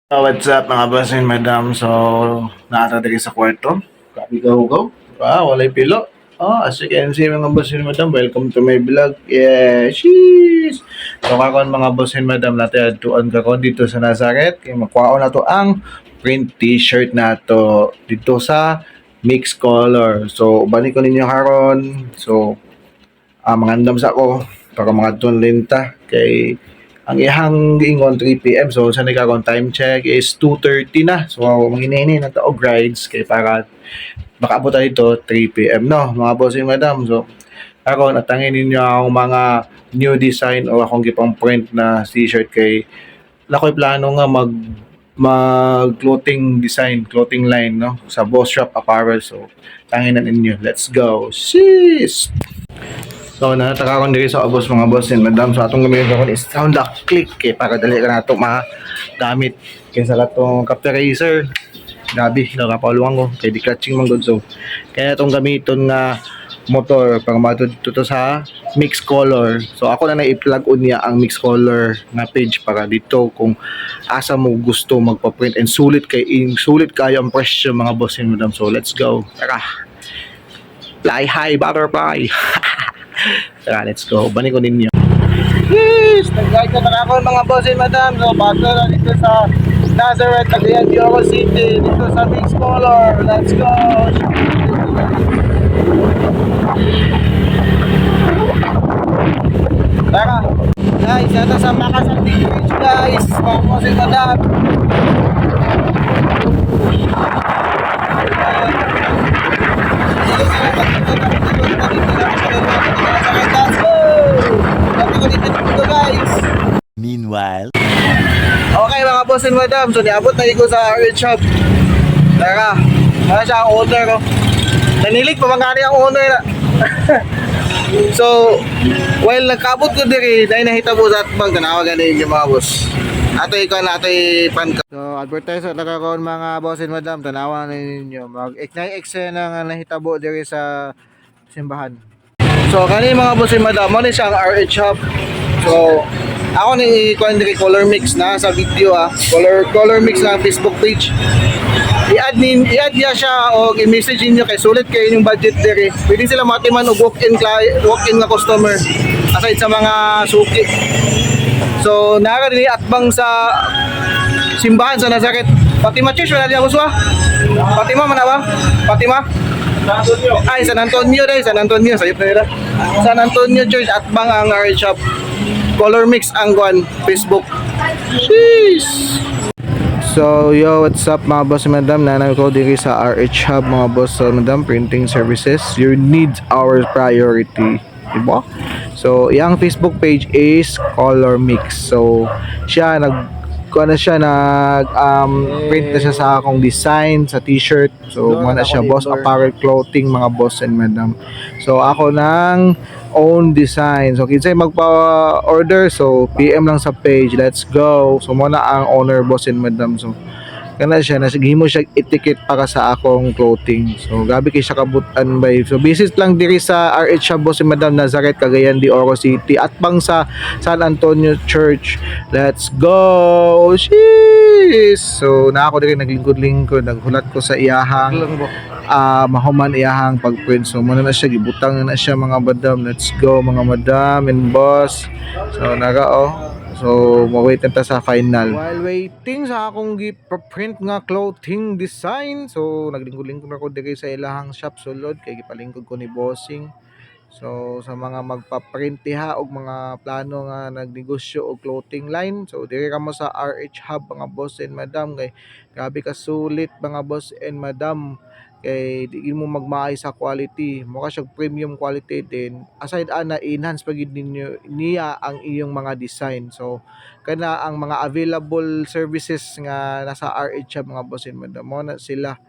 What's up mga boss and madam? So, nakata diri sa kwarto. Kapi ka hugaw. Walay pilo. As you can see mga boss and madam, welcome to my vlog. Yeah, sheesh! So, kakon mga boss and madam, natin atuan ka ko dito sa Nazareth. Kaya makuha na to ang print t-shirt na to dito sa mixed color. So, balik ko ninyo karon. So, mga andam sa ako para mga tunlinta kay ang ihang giingon 3 PM. So sa nagkaroon time check is 2:30 na. So manginini na taog rides kay para makaabot na dito 3 PM no mga boss and madam. So karon atangin ninyo ang mga new design o akong gipang print na t-shirt kay lakoy plano nga mag clothing design, clothing line no sa Boss Shop Apparel. So tangin na ninyo. Let's go. Sis. So, natakaroon diri sa abos mga boss and madam. So, atong gamitin ko is sound lock click kay para dali ka na ito magamit kaysa katong capture racer. Grabe, nakapaluwang ko kay di clutching man good. So, kaya itong gamiton nga motor para matuto to sa mix color. So, ako na i-plug on niya ang mix color na page para dito kung asa mo gusto magpa-print and sulit kayo ang presyo mga boss and madam. So, let's go. Tara. Fly high butterfly. Tara, let's go. Bani ko ninyo. Yes! Nag-guide ko na ako mga boss and madam. So, bago na dito sa Nazareth, Cagayan de Oro City. Dito sa Mix Color. Let's go! Tara! Guys, ito sa Makasang Beach, guys. Mga boss and madam. Meanwhile, Okay mga boss and madam, so niabot na ko sa RH shop. Tara, siya ang owner ko. Nanilig pa mga ang owner na. So, while nagkabot ko diri, dahil nahitabo sa atbang, tanawagan din yung mga boss. Ato ikaw na ato pan ka. So, advertiser na karon mga boss and madam, tanawan ninyo. Mag-eksena nga nahitabo diri sa simbahan. So, kani mga boss and madam, mo ni siya ang RH shop. So, ako ni i color mix na sa video color mix na Facebook page. I-add niya siya o i-message niyo kay sulit kay inyong budget diri. Pwede sila matiman og walk-in nga customer aside sa mga suki. So nara dinhi atbang sa simbahan sa Nazareth. Fatima Church wala diya uswa. Fatima man ba? Fatima? Ay, San Antonio dai, San Antonio sayop na nila. San Antonio Church atbang ang RH shop. Color mix ang Facebook. Sheesh. So, yo, what's up mga boss and madam? Nanay ko diri sa RH Hub mga boss and madam, printing services. Your needs our priority. Diba? So, yung Facebook page is Color Mix. So, siya print na siya sa akong design sa t-shirt. So, muna siya Boss Apparel Clothing mga boss and madam. So, ako nang own design. So, kinsay magpa-order. So, PM lang sa page. Let's go. So, muna ang owner boss and madam. So, kana siya nasigihimo siya etiquette para sa akong clothing. So gabi kay siya kabutan by. So visit lang diri sa RH Shop Boss Madam Nazareth Cagayan de Oro City at bang sa San Antonio Church. Let's go. Sheesh. So na ako diri naglingkod-lingkod, naghulat ko sa iyahang mahuman iyahang pagprint. So muna na siya gibutang na siya mga madam. Let's go mga madam and boss. So naga So, mawait na ta sa final. While waiting sa akong giprint nga clothing design, so naglingkod-lingkod ako diri sa ilahang shop sulod kay gipalingkod ko ni bossing. So, sa mga magpa-print diha og mga plano nga nagnegosyo og clothing line, so diri ka mo sa RH Hub mga boss and madam kay grabe ka sulit mga boss and madam kay di mo magmaay sa quality mo ka siyang premium quality din aside ana enhance pag ninyo niya ang iyong mga design. So kana ang mga available services nga nasa RH mga boss and madam mo na sila